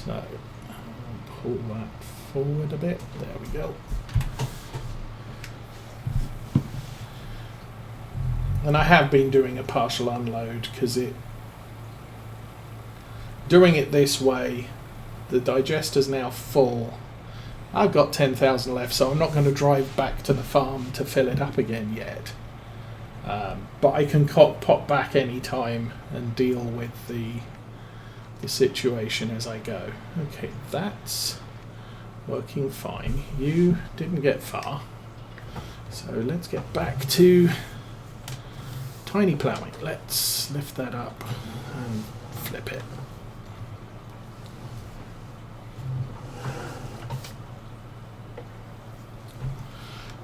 So I'll pull that forward a bit. There we go. And I have been doing a partial unload because doing it this way, the digester's now full. I've got 10,000 left, so I'm not going to drive back to the farm to fill it up again yet. But I can pop back any time and deal with the situation as I go. Okay, that's working fine. You didn't get far. So let's get back to tiny ploughing. Let's lift that up and flip it.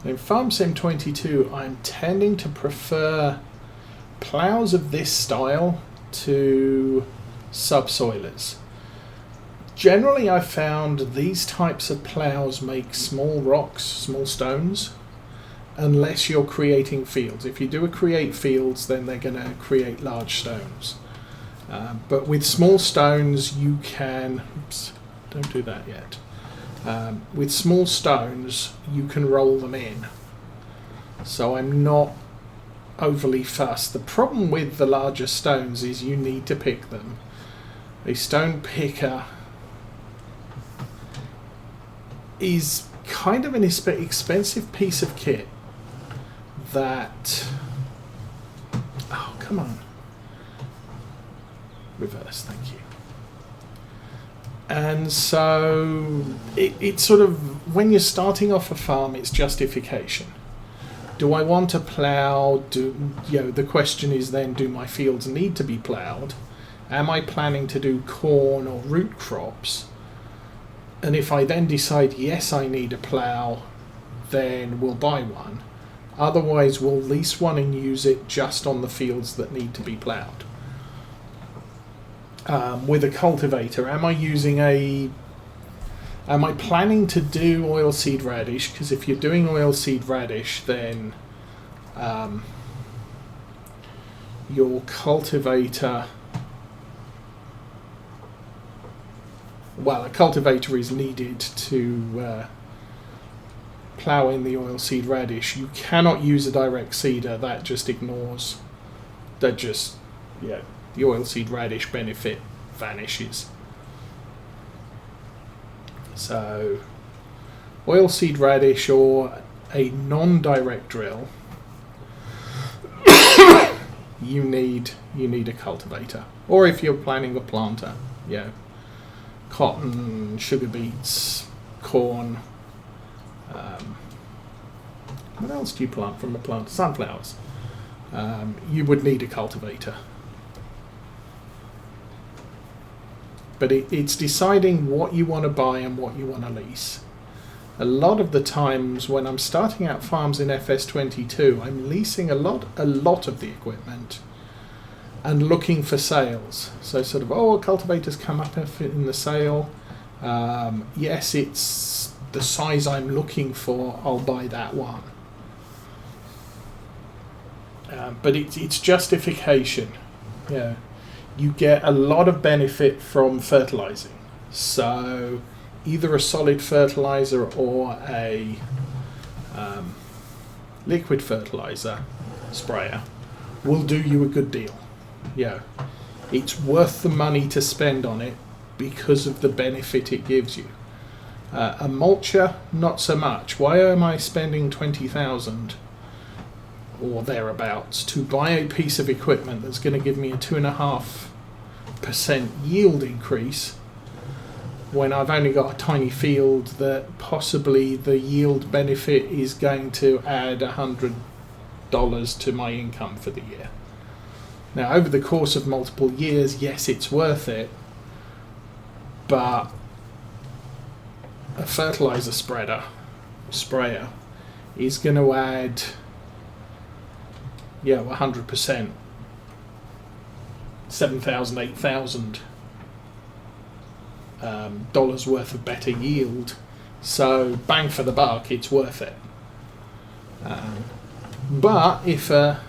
In Farm Sim 22, I'm tending to prefer ploughs of this style to subsoilers. Generally, I've found these types of ploughs make small rocks, small stones, unless you're creating fields. If you do create fields, then they're going to create large stones. But with small stones, you can... Oops, don't do that yet. With small stones, you can roll them in. So I'm not overly fussed. The problem with the larger stones is you need to pick them. A stone picker is kind of an expensive piece of kit that... Oh, come on. Reverse, thank you. And so it's sort of, when you're starting off a farm, it's justification. Do I want to plough? The question is then, do my fields need to be ploughed? Am I planning to do corn or root crops? And if I then decide, yes, I need a plough, then we'll buy one. Otherwise, we'll lease one and use it just on the fields that need to be ploughed. With a cultivator, am I planning to do oilseed radish? Because if you're doing oilseed radish, then your cultivator, a cultivator is needed to plough in the oilseed radish. You cannot use a direct seeder. That just ignores, the oilseed radish benefit vanishes. So oilseed radish or a non-direct drill, you need a cultivator. Or if you're planning a planter, cotton, sugar beets, corn. What else do you plant from a plant? Sunflowers. You would need a cultivator. But it's deciding what you want to buy and what you want to lease. A lot of the times when I'm starting out farms in FS22, I'm leasing a lot of the equipment and looking for sales. So sort of, a cultivator's come up in the sale. Yes, it's the size I'm looking for, I'll buy that one. But it's justification. Yeah. You get a lot of benefit from fertilizing. So either a solid fertilizer or a liquid fertilizer sprayer will do you a good deal. It's worth the money to spend on it because of the benefit it gives you. A mulcher, not so much. Why am I spending 20,000 or thereabouts to buy a piece of equipment that's going to give me a 2.5% yield increase when I've only got a tiny field that possibly the yield benefit is going to add $100 to my income for the year? Now, over the course of multiple years, yes, it's worth it, but a fertilizer sprayer is going to add 100%, 7,000, 8,000 dollars worth of better yield. So bang for the buck, it's worth it. But if a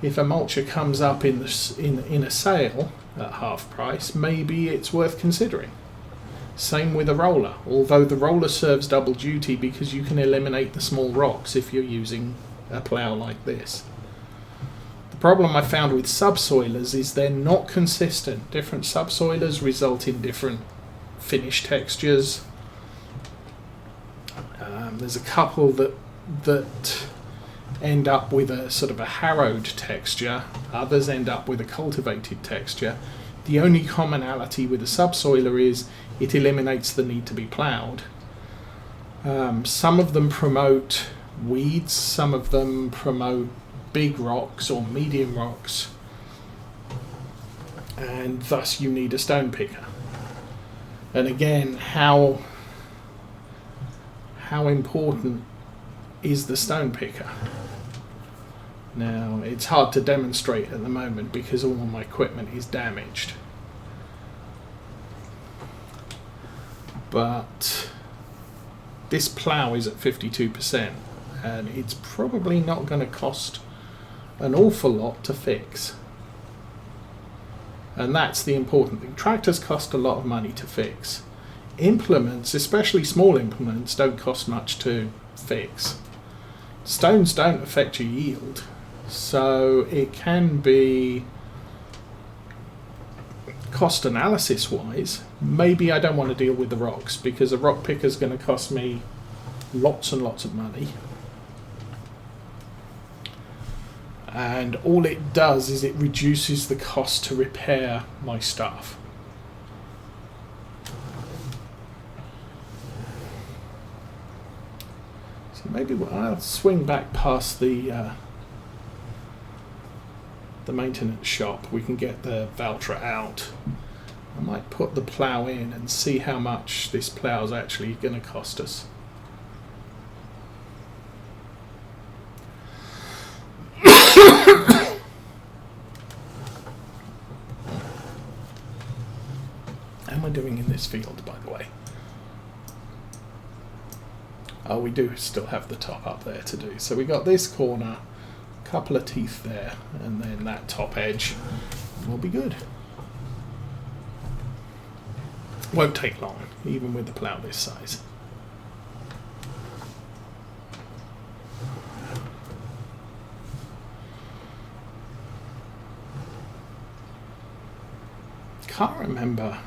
mulcher comes up in a sale at half price, maybe it's worth considering. Same with a roller, although the roller serves double duty because you can eliminate the small rocks if you're using a plough like this. The problem I found with subsoilers is they're not consistent. Different subsoilers result in different finish textures. There's a couple that end up with a sort of a harrowed texture, others end up with a cultivated texture. The only commonality with a subsoiler is it eliminates the need to be ploughed. Some of them promote weeds, some of them promote big rocks or medium rocks, and thus you need a stone picker. And again, how important is the stone picker? Now, it's hard to demonstrate at the moment because all of my equipment is damaged. But this plough is at 52%, and it's probably not going to cost an awful lot to fix. And that's the important thing. Tractors cost a lot of money to fix. Implements, especially small implements, don't cost much to fix. Stones don't affect your yield, so it can be, cost analysis wise, maybe I don't want to deal with the rocks because a rock picker is going to cost me lots and lots of money. And all it does is it reduces the cost to repair my stuff. So maybe I'll swing back past the maintenance shop. We can get the Valtra out. I might put the plough in and see how much this plough is actually going to cost us. How am I doing in this field, by the way? Oh, we do still have the top up there to do. So we got this corner, a couple of teeth there, and then that top edge will be good. Won't take long, even with the plough this size. Can't remember.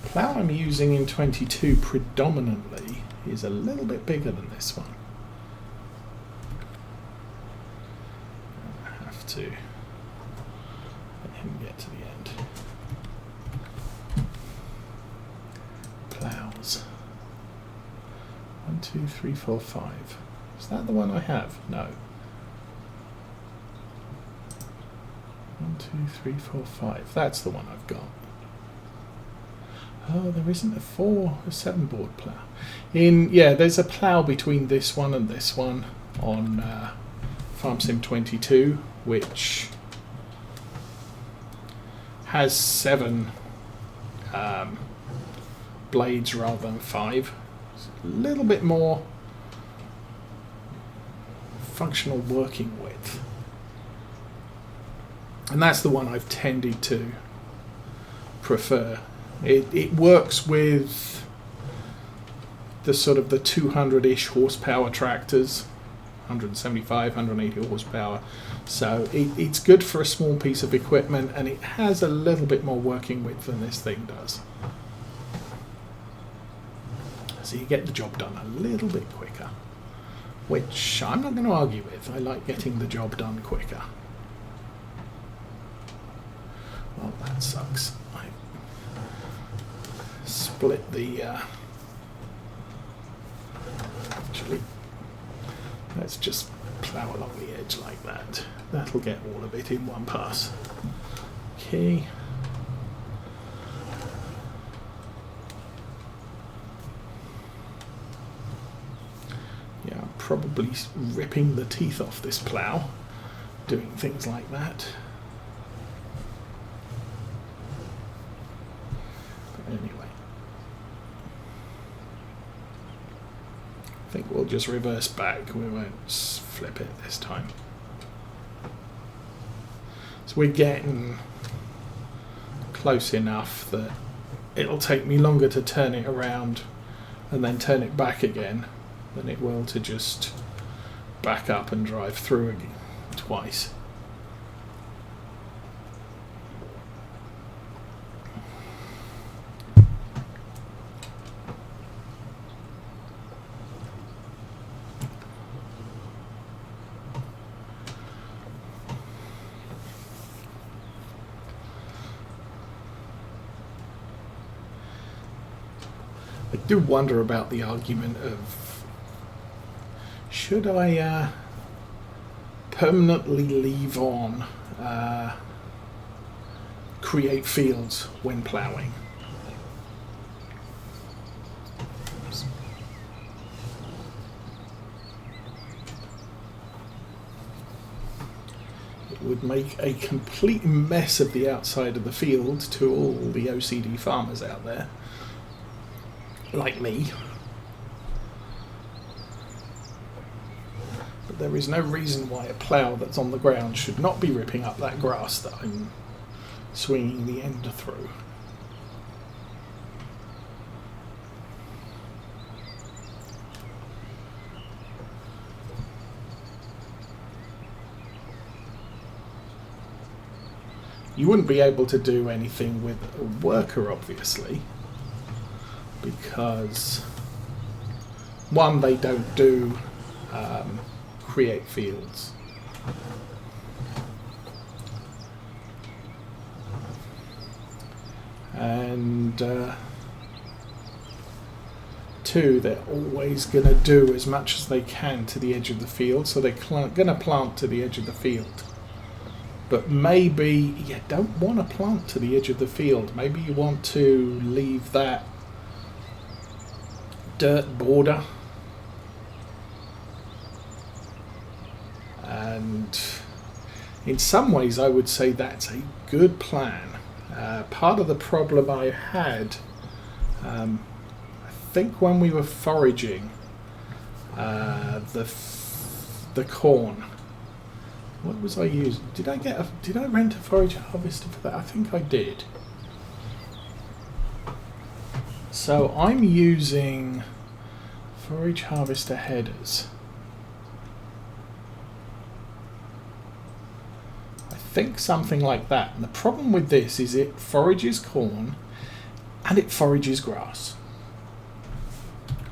Plough I'm using in 22 predominantly is a little bit bigger than this one. I have to let him get to the end. Ploughs. 1, 2, 3, 4, 5. Is that the one I have? No. 1, 2, 3, 4, 5. That's the one I've got. Oh, there isn't a 7 board plough. Yeah, there's a plough between this one and this one on Farm Sim 22, which has 7 blades rather than 5. It's a little bit more functional working width. And that's the one I've tended to prefer. It works with the sort of the 200-ish horsepower tractors, 175, 180 horsepower. So it's good for a small piece of equipment, and it has a little bit more working width than this thing does. So you get the job done a little bit quicker, which I'm not going to argue with. I like getting the job done quicker. Well, that sucks. I split the... Actually, let's just plough along the edge like that. That'll get all of it in one pass. Okay. Yeah, I'm probably ripping the teeth off this plough, doing things like that. But anyway. I think we'll just reverse back. We won't flip it this time. So we're getting close enough that it'll take me longer to turn it around and then turn it back again than it will to just back up and drive through again twice. I do wonder about the argument of, should I permanently leave on create fields when ploughing? It would make a complete mess of the outside of the field to all the OCD farmers out there, like me. But there is no reason why a plough that's on the ground should not be ripping up that grass that I'm swinging the end through. You wouldn't be able to do anything with a worker, obviously, because one, they don't do create fields, and two, they're always going to do as much as they can to the edge of the field, so they're going to plant to the edge of the field. But maybe you don't want to plant to the edge of the field. Maybe you want to leave that dirt border, and in some ways I would say that's a good plan. Part of the problem I had, I think when we were foraging the corn, what was I using? Did I rent a forage harvester for that? I think I did. So I'm using forage harvester headers. I think something like that. And the problem with this is it forages corn and it forages grass.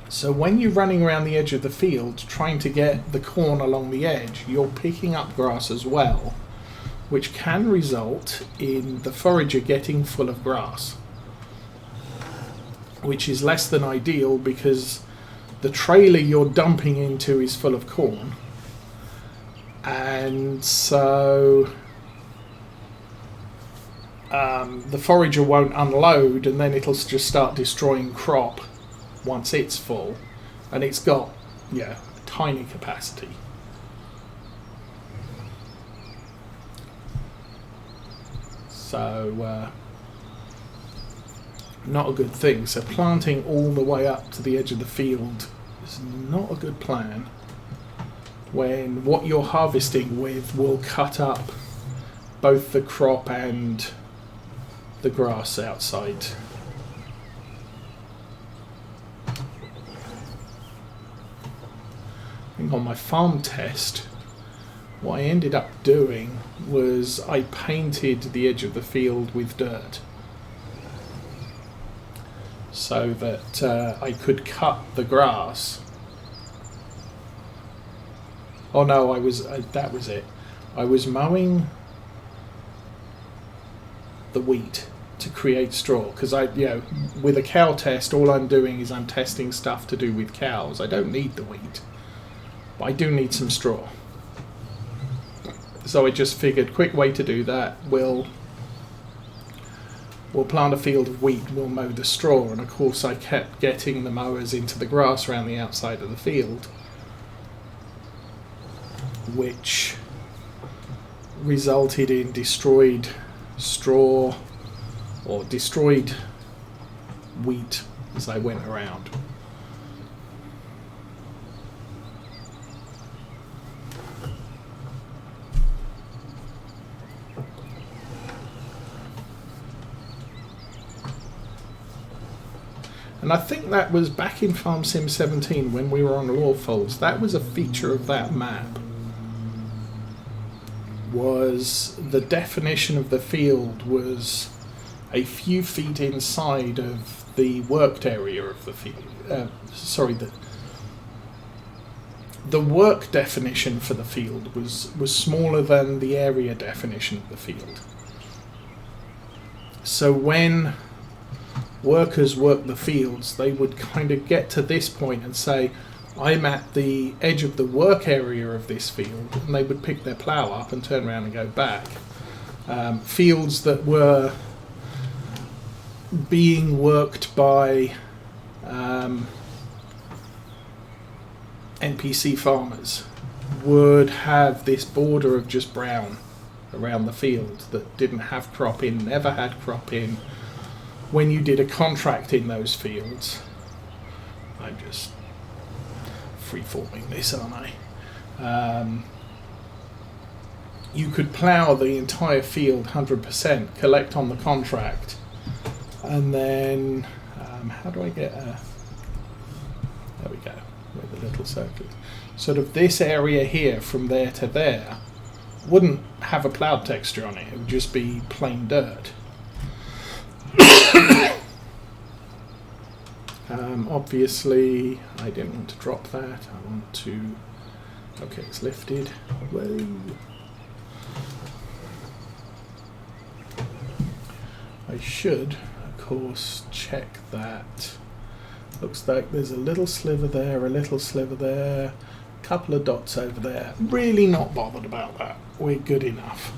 So when you're running around the edge of the field trying to get the corn along the edge, you're picking up grass as well, which can result in the forager getting full of grass, which is less than ideal because the trailer you're dumping into is full of corn, and so the forager won't unload, and then it'll just start destroying crop once it's full, and it's got a tiny capacity. So not a good thing. So planting all the way up to the edge of the field is not a good plan when what you're harvesting with will cut up both the crop and the grass outside. On my farm test, what I ended up doing was I painted the edge of the field with dirt so that I could cut the grass. Oh no, that was it. I was mowing the wheat to create straw, because with a cow test, all I'm doing is I'm testing stuff to do with cows. I don't need the wheat. I do need some straw. So I just figured, quick way to do that, we'll plant a field of wheat, we'll mow the straw, and of course I kept getting the mowers into the grass around the outside of the field, which resulted in destroyed straw or destroyed wheat as I went around. And I think that was back in Farm Sim 17 when we were on law folds. That was a feature of that map, was the definition of the field was a few feet inside of the worked area of the field. The work definition for the field was smaller than the area definition of the field. So when workers work the fields, they would kind of get to this point and say, I'm at the edge of the work area of this field, and they would pick their plough up and turn around and go back. Fields that were being worked by NPC farmers would have this border of just brown around the field that didn't have crop in, never had crop in. When you did a contract in those fields, I'm just freeforming this, aren't I? You could plough the entire field 100%, collect on the contract, and then how do I get a... There we go, with the little circle. Sort of this area here from there to there wouldn't have a ploughed texture on it, it would just be plain dirt. Obviously, I didn't want to drop that. I want to... Okay, it's lifted. Whoa. I should, of course, check that. Looks like there's a little sliver there, a little sliver there, a couple of dots over there. Really not bothered about that. We're good enough.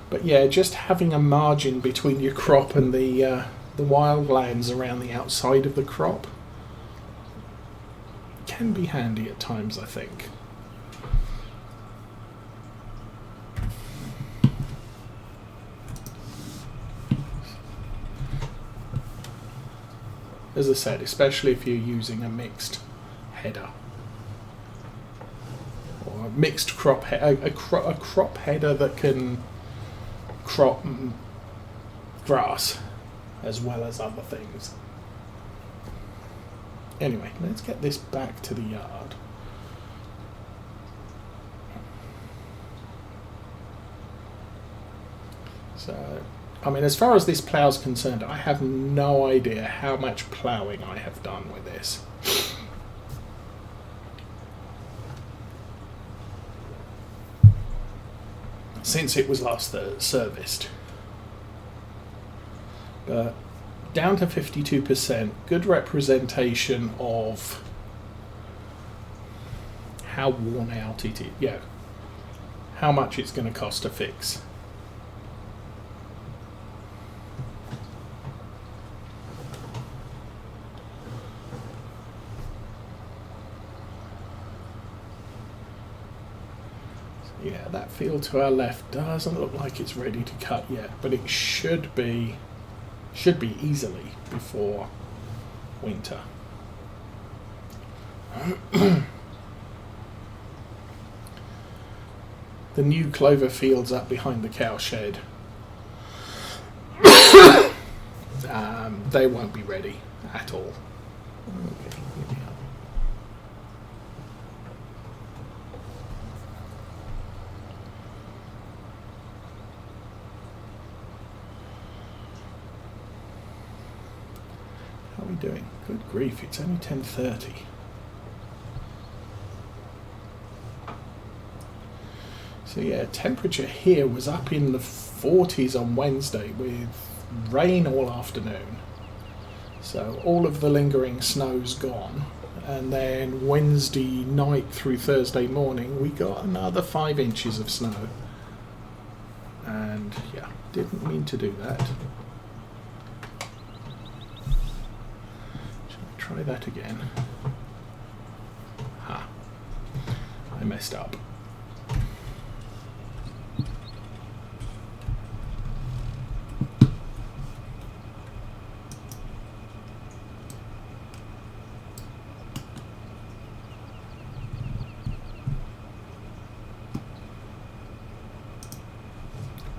But yeah, just having a margin between your crop and the wildlands around the outside of the crop can be handy at times, I think. As I said, especially if you're using a mixed header. Or a mixed crop header, a crop header that can crop grass as well as other things. Anyway, let's get this back to the yard. So, I mean, as far as this plough is concerned, I have no idea how much ploughing I have done with this. Since it was last serviced. But down to 52%, good representation of how worn out it is. Yeah, how much it's going to cost to fix. Yeah, that field to our left doesn't look like it's ready to cut yet, but it should be easily before winter. The new clover fields up behind the cow shed, they won't be ready at all. Okay, here we are. How are we doing? Good grief, it's only 10:30. So yeah, temperature here was up in the 40s on Wednesday with rain all afternoon. So all of the lingering snow's gone. And then Wednesday night through Thursday morning, we got another 5 inches of snow. And yeah, didn't mean to do that. Try that again. Ha. I messed up.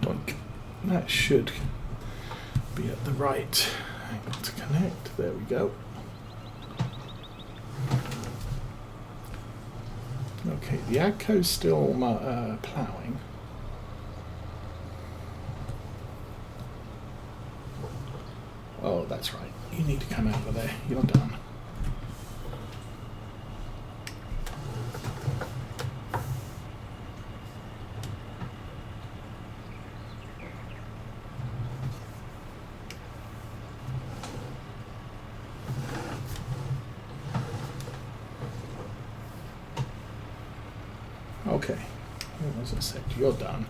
Doink. That should be at the right angle to connect. There we go. Okay, the AGCO's still ploughing. Oh, that's right. You need to come out of there. You're done. Okay, as I said, you're done.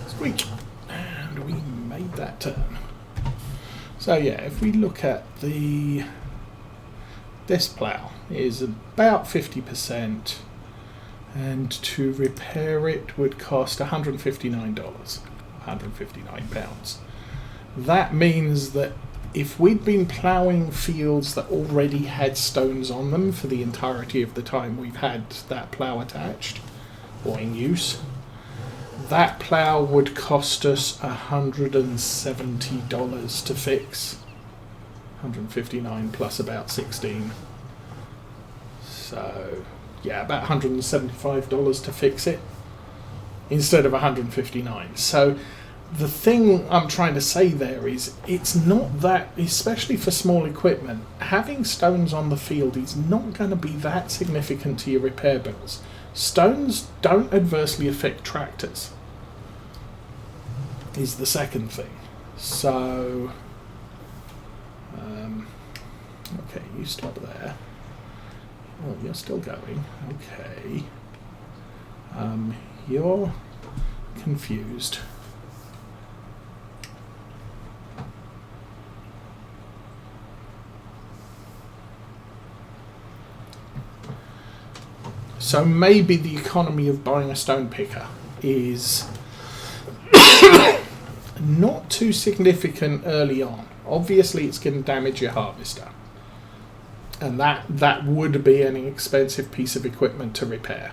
Squeak! And we made that turn. So yeah, if we look at this plough is about 50%, and to repair it would cost $159, £159. That means that if we'd been ploughing fields that already had stones on them for the entirety of the time we've had that plough attached or in use, that plough would cost us $170 to fix. 159 plus about 16. So yeah, about $175 to fix it instead of 159. So the thing I'm trying to say there is it's not that, especially for small equipment, having stones on the field is not going to be that significant to your repair bills. Stones don't adversely affect tractors, is the second thing. So, okay, you stop there. Oh, you're still going. Okay. You're confused. So maybe the economy of buying a stone picker is not too significant early on. Obviously it's going to damage your harvester, and that would be an expensive piece of equipment to repair.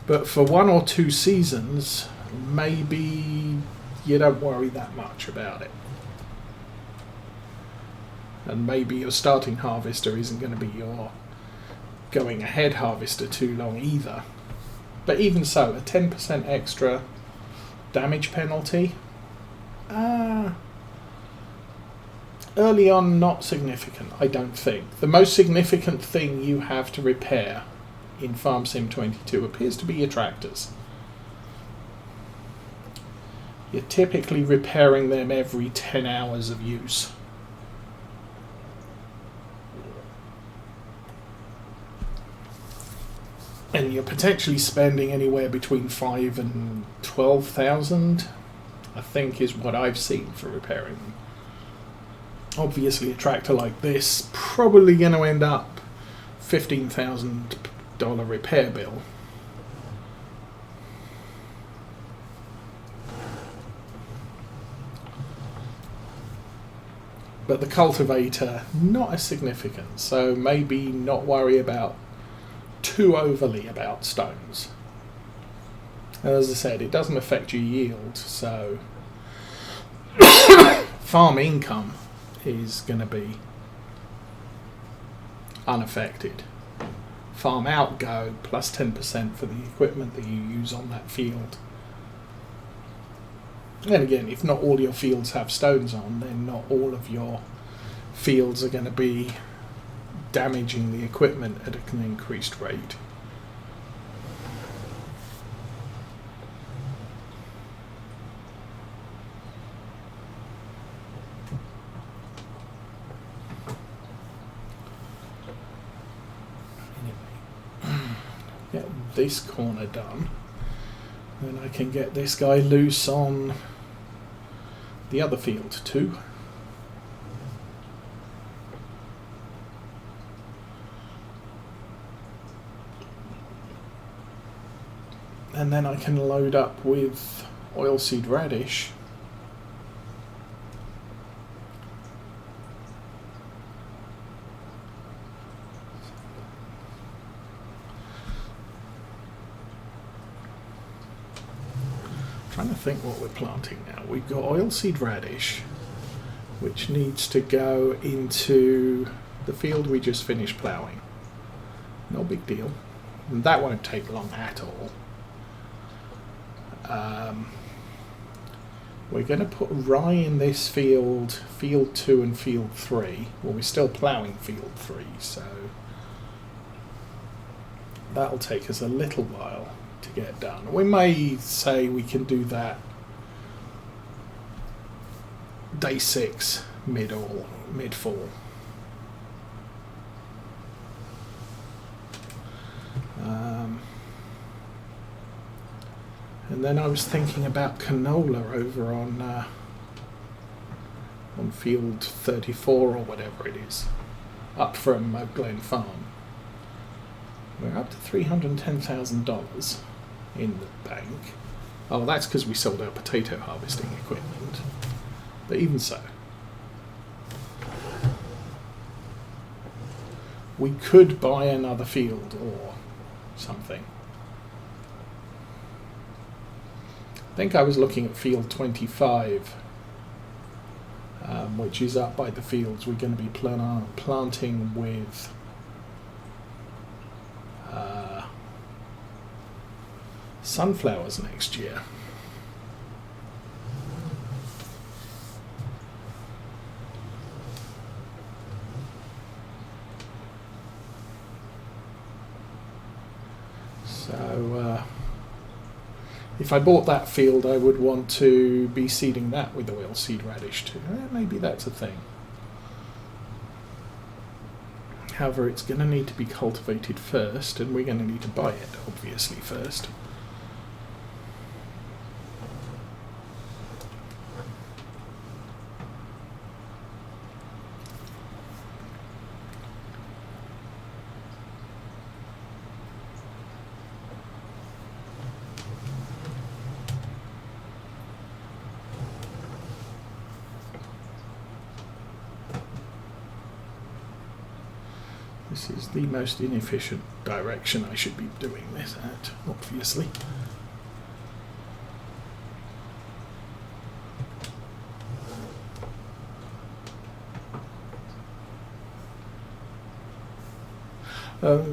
But for 1 or 2 seasons, maybe you don't worry that much about it. And maybe your starting harvester isn't going to be your going ahead harvester too long either. But even so, a 10% extra damage penalty, early on not significant, I don't think. The most significant thing you have to repair in Farm Sim 22 appears to be your tractors. You're typically repairing them every 10 hours of use. And you're potentially spending anywhere between 5,000 and 12,000, I think, is what I've seen for repairing them. Obviously, a tractor like this probably going to end up $15,000 repair bill. But the cultivator, not as significant, so maybe not worry about too overly about stones. And as I said, it doesn't affect your yield, so farm income is going to be unaffected. Farm outgo plus 10% for the equipment that you use on that field. And again, if not all your fields have stones on, then not all of your fields are going to be damaging the equipment at an increased rate. Get this corner done, then I can get this guy loose on the other field too. And then I can load up with oilseed radish. Trying to think what we're planting now. We've got oilseed radish, which needs to go into the field we just finished ploughing. No big deal. And that won't take long at all. We're going to put rye in this field, field 2 and field 3. Well, we're still ploughing field 3, so that'll take us a little while to get done. We may say we can do that day 6, mid-fall. And then I was thinking about canola over on field 34 or whatever it is, up from Glen Farm. We're up to $310,000 in the bank. Oh, that's because we sold our potato harvesting equipment. But even so, we could buy another field or something. I think I was looking at field 25, which is up by the fields we're going to be planting with sunflowers next year. So if I bought that field, I would want to be seeding that with oilseed radish too. Maybe that's a thing. However, it's going to need to be cultivated first, and we're going to need to buy it, obviously, first. This is the most inefficient direction I should be doing this at, obviously.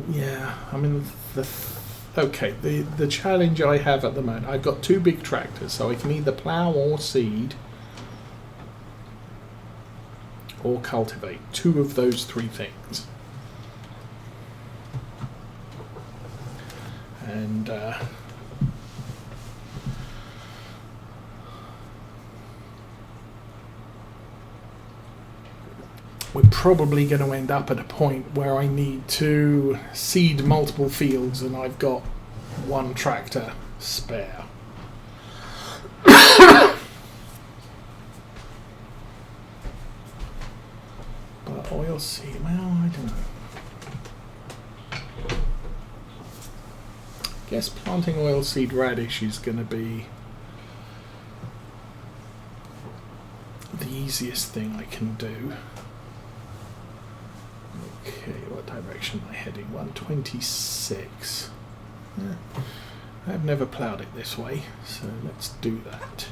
Yeah, I mean, the challenge I have at the moment, I've got 2 big tractors, so I can either plough or seed or cultivate. 2 of those 3 things. And we're probably going to end up at a point where I need to seed multiple fields and I've got 1 tractor spare. But oilseed, well, I don't know. I guess planting oilseed radish is going to be the easiest thing I can do. Okay, what direction am I heading? 126. I've never ploughed it this way, so let's do that.